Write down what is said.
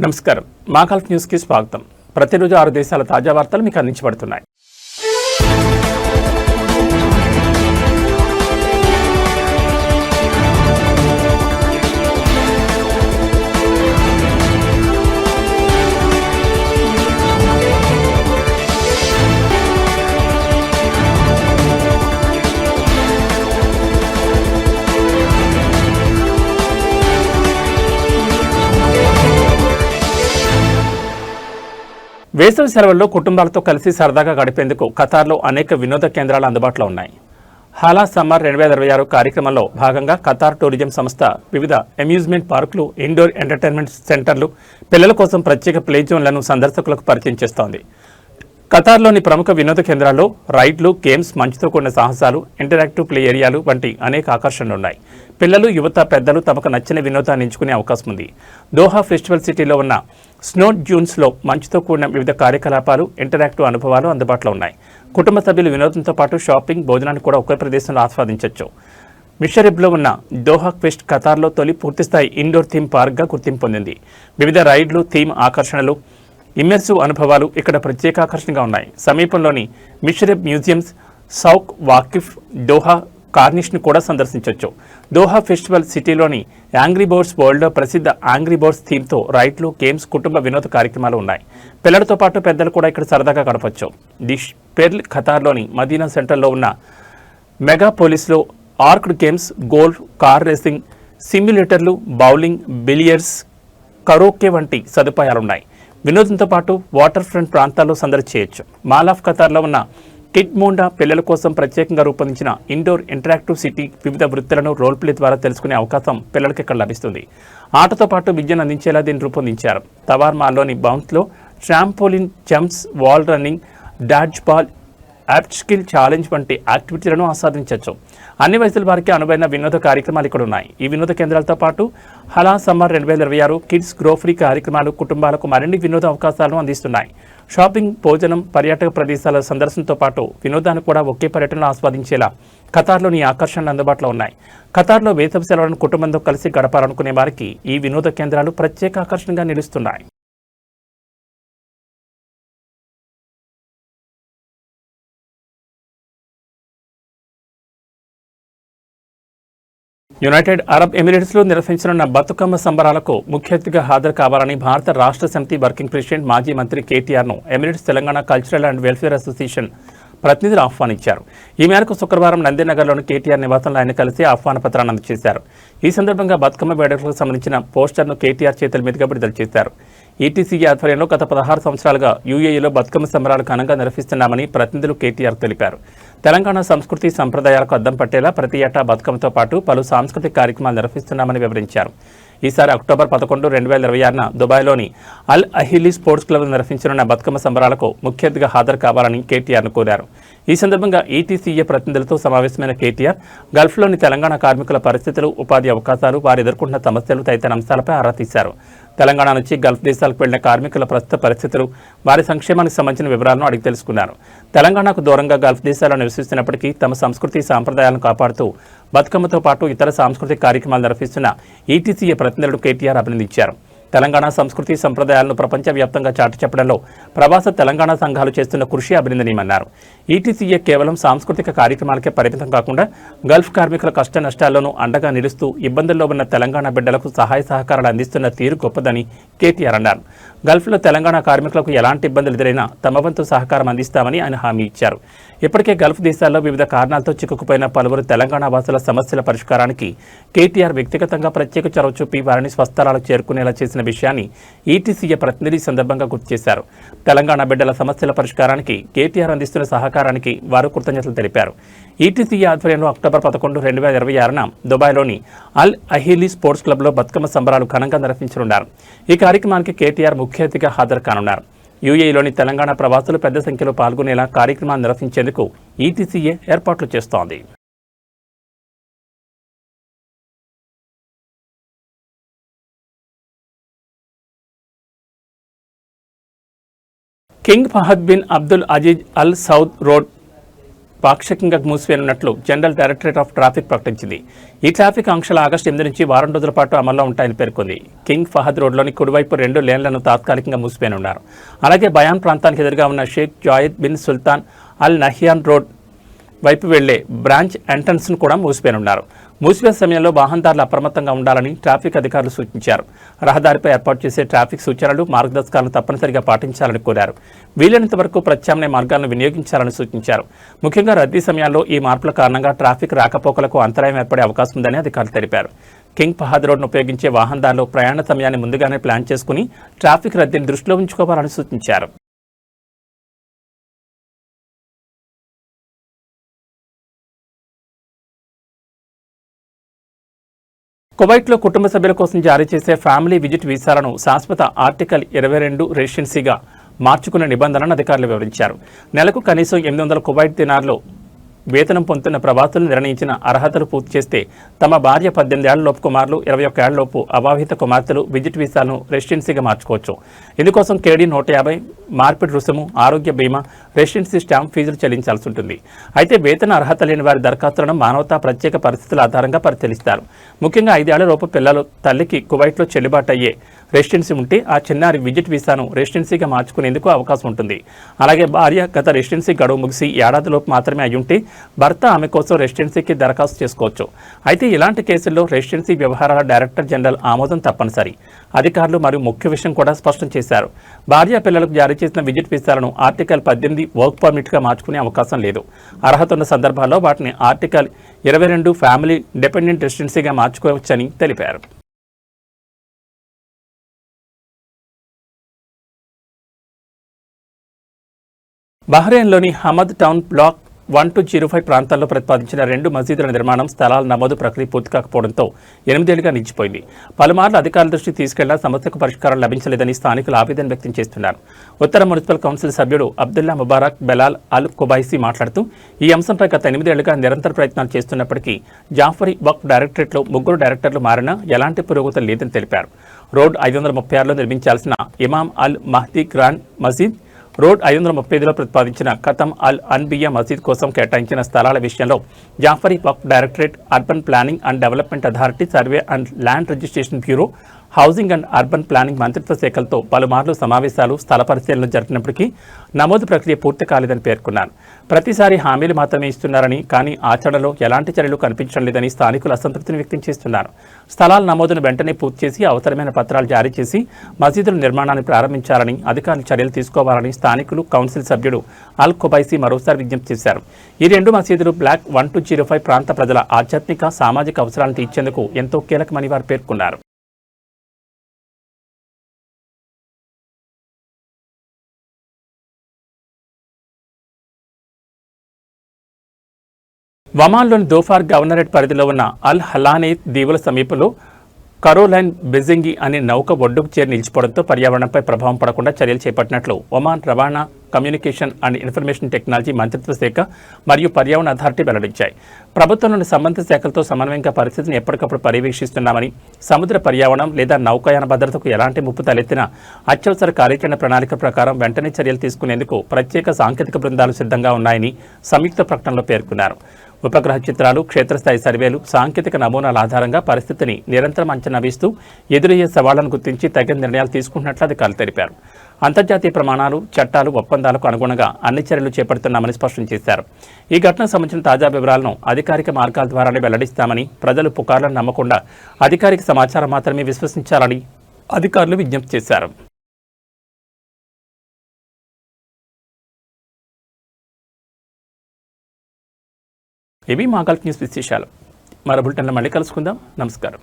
నమస్కారం. మాగల్ఫ్ న్యూస్ కి స్వాగతం. ప్రతిరోజు 6 దేశాల తాజా వార్తలు మీకు అందించబడుతున్నాయి. వేసవి సెలవుల్లో కుటుంబాలతో కలిసి సరదాగా గడిపేందుకు ఖతార్లో అనేక వినోద కేంద్రాలు అందుబాటులో ఉన్నాయి. హాలా సమ్మర్ 2026 కార్యక్రమంలో భాగంగా ఖతార్ టూరిజం సంస్థ వివిధ అమ్యూజ్మెంట్ పార్కులు, ఇండోర్ ఎంటర్టైన్మెంట్ సెంటర్లు, పిల్లల కోసం ప్రత్యేక ప్లే జోన్లను సందర్శకులకు పరిచయం చేస్తోంది. ఖతార్లోని ప్రముఖ వినోద కేంద్రాల్లో రైడ్లు, గేమ్స్, మంచుతో కూడిన సాహసాలు, ఇంటరాక్టివ్ ప్లే ఏరియాలు వంటి అనేక ఆకర్షణలు ఉన్నాయి. పిల్లలు, యువత, పెద్దలు తమకు నచ్చిన వినోదాన్ని ఎంచుకునే అవకాశం ఉంది. దోహా ఫెస్టివల్ సిటీలో ఉన్న స్నో డ్యూన్స్లో మంచుతో కూడిన వివిధ కార్యకలాపాలు, ఇంటరాక్టివ్ అనుభవాలు అందుబాటులో ఉన్నాయి. కుటుంబ సభ్యులు వినోదంతో పాటు షాపింగ్, భోజనాన్ని కూడా ఒకే ప్రదేశంలో ఆస్వాదించవచ్చు. మిషరెబ్లో ఉన్న దోహా క్వెస్ట్ ఖతార్లో తొలి పూర్తిస్థాయి ఇండోర్ థీమ్ పార్క్గా గుర్తింపు పొందింది. వివిధ రైడ్లు, థీమ్ ఆకర్షణలు, ఇమ్మర్సివ్ అనుభవాలు ఇక్కడ ప్రత్యేక ఆకర్షణగా ఉన్నాయి. సమీపంలోని మిషరెబ్ మ్యూజియంస్, సౌక్ వాకిఫ్, దోహా కార్నిష్ను కూడా సందర్శించవచ్చు. దోహా ఫెస్టివల్ సిటీలోని యాంగ్రీ బర్డ్స్ వరల్డ్లో ప్రసిద్ధ యాంగ్రీ బర్డ్స్ థీమ్తో రైడ్లు, గేమ్స్, కుటుంబ వినోద కార్యక్రమాలు ఉన్నాయి. పిల్లలతో పాటు పెద్దలు కూడా ఇక్కడ సరదాగా గడపచ్చు. ది పెర్ల్ ఖతార్లోని మదీనా సెంటర్లో ఉన్న మెగాపోలిస్లో arcade games, golf, car racing, సిమ్యులేటర్లు, బౌలింగ్, బిలియర్డ్స్, కరోకే వంటి సదుపాయాలున్నాయి. వినోదంతో పాటు వాటర్ ఫ్రంట్ ప్రాంతాల్లో సందడి చేయొచ్చు. మాల్ ఆఫ్ ఖతార్లో ఉన్న కిడ్ మోండా పిల్లల కోసం ప్రత్యేకంగా రూపొందించిన ఇండోర్ ఇంటరాక్టివ్ సిటీ వివిధ వృత్తులను రోల్ ప్లే ద్వారా తెలుసుకునే అవకాశం పిల్లలకి ఇక్కడ లభిస్తుంది. ఆటతో పాటు విద్యను అందించేలా దీన్ని రూపొందించారు. తవార్ మాల్లోని బౌన్స్లో trampoline, jumps, wall running, dodge ball, యాప్స్కిల్ ఛాలెంజ్ వంటి యాక్టివిటీలను ఆస్వాదించవచ్చు. అన్ని వయసుల వారికి అనువైన వినోద కార్యక్రమాలు ఇక్కడ ఉన్నాయి. ఈ వినోద కేంద్రాలతో పాటు హలా సమ్మర్ 2026 కిడ్స్ గ్రో ఫ్రీ కార్యక్రమాలు కుటుంబాలకు మరిన్ని వినోద అవకాశాలను అందిస్తున్నాయి. షాపింగ్, భోజనం, పర్యాటక ప్రదేశాల సందర్శనతో పాటు వినోదాన్ని కూడా ఒకే పర్యటనలో ఆస్వాదించేలా ఖతార్లోని ఆకర్షణలు అందుబాటులో ఉన్నాయి. ఖతార్లో వేసవి సెలవులను కుటుంబంతో కలిసి గడపాలనుకునే వారికి ఈ వినోద కేంద్రాలు ప్రత్యేక ఆకర్షణగా నిలుస్తున్నాయి. యునైటెడ్ అరబ్ ఎమిరేట్స్లో నిర్వహించనున్న బతుకమ్మ సంబరాలకు ముఖ్య అతిథిగా హాజరు కావాలని భారత రాష్ట్ర సమితి వర్కింగ్ ప్రెసిడెంట్, మాజీ మంత్రి కేటీఆర్ను Emirates Telangana cultural and welfare association ప్రతినిధులు ఆహ్వానించారు. ఈ మేరకు శుక్రవారం నందినగర్లోని కేటీఆర్ నివాసంలో ఆయన కలిసి ఆహ్వాన పత్రాన్ని అందజేశారు. ఈ సందర్భంగా బతుకమ్మ వేడుకలకు సంబంధించిన పోస్టర్ను కేటీఆర్ చేతుల మీదుగా విడుదల చేశారు. ఈటీసీఏ ఆధ్వర్యంలో గత 16 సంవత్సరాలుగా యూఏఈలో బతుకమ్మ సంబరాలు ఘనంగా నిర్వహిస్తున్నామని ప్రతినిధులు కేటీఆర్ తెలిపారు. తెలంగాణ సంస్కృతి సంప్రదాయాలకు అద్దం పట్టేలా ప్రతి ఏటా బతుకమ్మతో పాటు పలు సాంస్కృతిక కార్యక్రమాలు నిర్వహిస్తున్నామని వివరించారు. ఈసారి అక్టోబర్ 11, 2026న దుబాయ్లోని అల్ అహిలీ స్పోర్ట్స్ క్లబ్ నిర్వహించనున్న బతుకమ్మ సంబరాలకు ముఖ్య అతిథిగా హాజరు కావాలని కేటీఆర్ను కోరారు. ఈ సందర్భంగా ఈటీసీఏ ప్రతినిధులతో సమావేశమైన కేటీఆర్ గల్ఫ్లోని తెలంగాణ కార్మికుల పరిస్థితులు, ఉపాధి అవకాశాలు, వారు ఎదుర్కొంటున్న సమస్యలు తదితర అంశాలపై ఆరా తీశారు. తెలంగాణ నుంచి గల్ఫ్ దేశాలకు వెళ్లిన కార్మికుల ప్రస్తుత పరిస్థితులు, వారి సంక్షేమానికి సంబంధించిన వివరాలను అడిగి తెలుసుకున్నారు. తెలంగాణకు దూరంగా గల్ఫ్ దేశాల్లో నివసిస్తున్నప్పటికీ తమ సంస్కృతి సాంప్రదాయాలను కాపాడుతూ బతుకమ్మతో పాటు ఇతర సాంస్కృతిక కార్యక్రమాలు నిర్వహిస్తున్న ఈటీసీఏ ప్రతినిధులను కేటీఆర్ అభినందించారు. తెలంగాణ సంస్కృతి సంప్రదాయాలను ప్రపంచవ్యాప్తంగా చాటి చెప్పడంలో ప్రవాస తెలంగాణ సంఘాలు చేస్తున్న కృషి అభినందనీయమన్నారు. ఈటీసీఏ కేవలం సాంస్కృతిక కార్యక్రమాలకే పరిమితం కాకుండా గల్ఫ్ కార్మికుల కష్ట నష్టాల్లోనూ అండగా నిలుస్తూ ఇబ్బందుల్లో ఉన్న తెలంగాణ బిడ్డలకు సహాయ సహకారాలు అందిస్తున్న తీరు గొప్పదని కేటీఆర్ అన్నారు. గల్ఫ్లో తెలంగాణ కార్మికులకు ఎలాంటి ఇబ్బందులు ఎదురైనా తమ వంతు సహకారం అందిస్తామని ఆయన హామీ ఇచ్చారు. ఇప్పటికే గల్ఫ్ దేశాల్లో వివిధ కారణాలతో చిక్కుకుపోయిన పలువురు తెలంగాణ వాసుల సమస్యల పరిష్కారానికి కేటీఆర్ వ్యక్తిగతంగా ప్రత్యేక చొరవ చూపి వారిని స్వస్థలాలకు చేరుకునేలా చేసిన విషయాన్ని ఈటీసీఏ ప్రతినిధి సందర్భంగా గుర్తు చేశారు. తెలంగాణ బిడ్డల సమస్యల పరిష్కారానికి కేటీఆర్ అందిస్తున్న సహకారానికి వారు కృతజ్ఞతలు తెలిపారు. ఈటీసీఏ ఆధ్వర్యంలో అక్టోబర్ 11, 2026న దుబాయ్లోని అల్ అహీలీ స్పోర్ట్స్ క్లబ్లో బతుకమ్మ సంబరాలు ఘనంగా నిర్వహించనున్నారు. ఈ కార్యక్రమానికి కేటీఆర్ ముఖ్య అతిథిగా హాజరు కానున్నారు. యూఏఈలోని తెలంగాణ ప్రవాసులు పెద్ద సంఖ్యలో పాల్గొనేలా కార్యక్రమాన్ని నిర్వహించేందుకు ఈటీసీఏ ఏర్పాట్లు చేస్తోంది. King Fahd bin Abdul Aziz Al Saud road పాక్షికంగా మూసివేయనున్నట్లు జనరల్ డైరెక్టరేట్ ఆఫ్ ట్రాఫిక్ ప్రకటించింది. ఈ ట్రాఫిక్ ఆంక్షలు ఆగస్టు 8 నుంచి వారం రోజుల పాటు అమల్లో ఉంటాయని పేర్కొంది. కింగ్ ఫహద్ రోడ్లోని కుడివైపు 2 లేన్లను తాత్కాలికంగా మూసివేయనున్నారు. అలాగే బయాన్ ప్రాంతానికి ఎదురుగా ఉన్న Sheikh Zayed bin Sultan Al Nahyan road వైపు వెళ్లే బ్రాంచ్ ఎంట్రన్స్ను కూడా మూసివేయనున్నారు. మూసివేసే సమయంలో వాహనదారులు అప్రమత్తంగా ఉండాలని ట్రాఫిక్ అధికారులు సూచించారు. రహదారిపై ఏర్పాటు చేసే ట్రాఫిక్ సూచనలు, మార్గదర్శకాలను తప్పనిసరిగా పాటించాలని కోరారు. వీలైనంత వరకు ప్రత్యామ్నాయ మార్గాలను వినియోగించాలని సూచించారు. ముఖ్యంగా రద్దీ సమయాల్లో ఈ మార్పుల కారణంగా ట్రాఫిక్ రాకపోకలకు అంతరాయం ఏర్పడే అవకాశం ఉందని అధికారులు తెలిపారు. కింగ్ ఫహద్ రోడ్ను ఉపయోగించే వాహనదారులు ప్రయాణ సమయాన్ని ముందుగానే ప్లాన్ చేసుకుని ట్రాఫిక్ రద్దీని దృష్టిలో ఉంచుకోవాలని సూచించారు. కువైట్లో కుటుంబ సభ్యుల కోసం జారీ చేసే ఫ్యామిలీ విజిట్ వీసాలను శాశ్వత ఆర్టికల్ 22 రెసిడెన్సీగా మార్చుకునే నిబంధనలను అధికారులు వివరించారు. నెలకు కనీసం 800 కువైట్ దినార్లు వేతనం పొందుతున్న ప్రవాసులు నిర్ణయించిన అర్హతలు పూర్తి చేస్తే తమ భార్య 18 ఏళ్లలోపు కుమారులు, 21 ఏళ్లలోపు అవివాహిత కుమార్తెలు విజిట్ వీసాలను రెసిడెన్సీగా మార్చుకోవచ్చు. ఇందుకోసం కేడీ 150, మార్పిడి రుసుము, ఆరోగ్య బీమా, రెసిడెన్సీ స్టాంప్ ఫీజులు చెల్లించాల్సి ఉంటుంది. అయితే వేతన అర్హత లేని వారి దరఖాస్తులను మానవతా ప్రత్యేక పరిస్థితుల ఆధారంగా పరిశీలిస్తారు. ముఖ్యంగా 5 ఏళ్లలోపు పిల్లలు తల్లికి కువైట్లో చెల్లుబాటు అయ్యే రెసిడెన్సీ ఉంటే ఆ చిన్నారి విజిట్ వీసాను రెసిడెన్సీగా మార్చుకునేందుకు అవకాశం ఉంటుంది. అలాగే భార్య గత రెసిడెన్సీ గడువు ముగిసి ఏడాదిలోపు మాత్రమే అయ్యుంటే భర్త ఆమె కోసం రెసిడెన్సీకి దరఖాస్తు చేసుకోవచ్చు. అయితే ఇలాంటి కేసుల్లో రెసిడెన్సీ వ్యవహారాల డైరెక్టర్ జనరల్ ఆమోదం తప్పనిసరి. అధికారులు మరియు ముఖ్య విషయం కూడా స్పష్టం చేశారు. భార్య పిల్లలకు జారీ చేసిన విజిట్ వీసాలను ఆర్టికల్ 18 వర్క్ పర్మిట్గా మార్చుకునే అవకాశం లేదు. అర్హత ఉన్న సందర్భాల్లో వాటిని ఆర్టికల్ 22 ఫ్యామిలీ డిపెండెంట్ రెసిడెన్సీగా మార్చుకోవచ్చని తెలిపారు. బహ్రెయిన్లోని హమద్ టౌన్ బ్లాక్ 1205 ప్రాంతాల్లో ప్రతిపాదించిన 2 మసీదుల నిర్మాణం స్థలాల నమోదు ప్రక్రియ పూర్తి కాకపోవడంతో 8 ఏళ్లుగా నిలిచిపోయింది. పలుమార్లు అధికారుల దృష్టికి తీసుకెళ్లినా సమస్యకు పరిష్కారం లభించలేదని స్థానికులు ఆవేదన వ్యక్తం చేస్తున్నారు. ఉత్తర మున్సిపల్ కౌన్సిల్ సభ్యుడు అబ్దుల్లా ముబారక్ బెలాల్ అల్ కుబైసీ మాట్లాడుతూ ఈ అంశంపై గత 8 ఏళ్లుగా నిరంతర ప్రయత్నాలు చేస్తున్నప్పటికీ జాఫరీ వక్ఫ్ డైరెక్టరేట్లో 3 డైరెక్టర్లు మారినా ఎలాంటి పురోగతి లేదని తెలిపారు. రోడ్ 536లో నిర్మించాల్సిన ఇమాం అల్ మహ్దీ గ్రాండ్ మసీద్, రోడ్ 535లో ప్రతిపాదించిన ఖతం అల్ అన్బియా మసీద్ కోసం కేటాయించిన స్థలాల విషయంలో Jafari Waqf directorate, urban planning and development authority, survey and land registration bureau, housing and urban planning మంత్రిత్వ శాఖలతో పలుమార్లు సమావేశాలు, స్థల పరిశీలనలు జరిపినప్పటికీ నమోదు ప్రక్రియ పూర్తి కాలేదని పేర్కొన్నారు. ప్రతిసారి హామీలు మాత్రమే ఇస్తున్నారని, కానీ ఆచరణలో ఎలాంటి చర్యలు కనిపించడం లేదని స్థానికులు అసంతృప్తిని వ్యక్తం చేస్తున్నారు. స్థలాల నమోదును వెంటనే పూర్తి చేసి అవసరమైన పత్రాలు జారీ చేసి మసీదుల నిర్మాణాన్ని ప్రారంభించాలని, అధికారులు చర్యలు తీసుకోవాలని స్థానికులు కౌన్సిల్ సభ్యుడు అల్ కుబైసీ మరోసారి విజ్ఞప్తి చేశారు. ఈ 2 మసీదులు బ్లాక్ 1205 ప్రాంత ప్రజల ఆధ్యాత్మిక, సామాజిక అవసరాలను తీర్చేందుకు ఎంతో కీలకమని వారు పేర్కొన్నారు. ఒమాన్లోని దోఫార్ గవర్నరేట్ పరిధిలో ఉన్న అల్ హలానేత్ దీవుల సమీపంలో కరోలైన్ బెజింగి అనే నౌక ఒడ్డుకు చేరి నిలిచిపోవడంతో పర్యావరణంపై ప్రభావం పడకుండా చర్యలు చేపట్టినట్లు ఒమాన్ రవాణా, కమ్యూనికేషన్ అండ్ ఇన్ఫర్మేషన్ టెక్నాలజీ మంత్రిత్వ శాఖ మరియు పర్యావరణ అథారిటీ వెల్లడించాయి. ప్రభుత్వంలోని సంబంధిత శాఖలతో సమన్వయంగా పరిస్థితిని ఎప్పటికప్పుడు పర్యవేక్షిస్తున్నామని, సముద్ర పర్యావరణం లేదా నౌకాయాన భద్రతకు ఎలాంటి ముప్పు తలెత్తినా అత్యవసర కార్యాచరణ ప్రణాళిక ప్రకారం వెంటనే చర్యలు తీసుకునేందుకు ప్రత్యేక సాంకేతిక బృందాలు సిద్ధంగా ఉన్నాయని సంయుక్త ప్రకటనలో పేర్కొన్నారు. ఉపగ్రహ చిత్రాలు, క్షేత్రస్థాయి సర్వేలు, సాంకేతిక నమూనాల ఆధారంగా పరిస్థితిని నిరంతరం అంచనా వేస్తూ ఎదురయ్యే సవాళ్లను గుర్తించి తగిన నిర్ణయాలు తీసుకుంటున్నట్లు అధికారులు తెలిపారు. అంతర్జాతీయ ప్రమాణాలు, చట్టాలు, ఒప్పందాలకు అనుగుణంగా అన్ని చర్యలు చేపడుతున్నామని స్పష్టం చేశారు. ఈ ఘటనకు సంబంధించిన తాజా వివరాలను అధికారిక మార్గాల ద్వారానే వెల్లడిస్తామని, ప్రజలు పుకార్లను నమ్మకుండా అధికారిక సమాచారం మాత్రమే విశ్వసించాలని అధికారులు విజ్ఞప్తి చేశారు. ఇవి మా గల్ఫ్ న్యూస్ విశేషాలు. మరో బులెటిన్లో మళ్ళీ కలుసుకుందాం. నమస్కారం.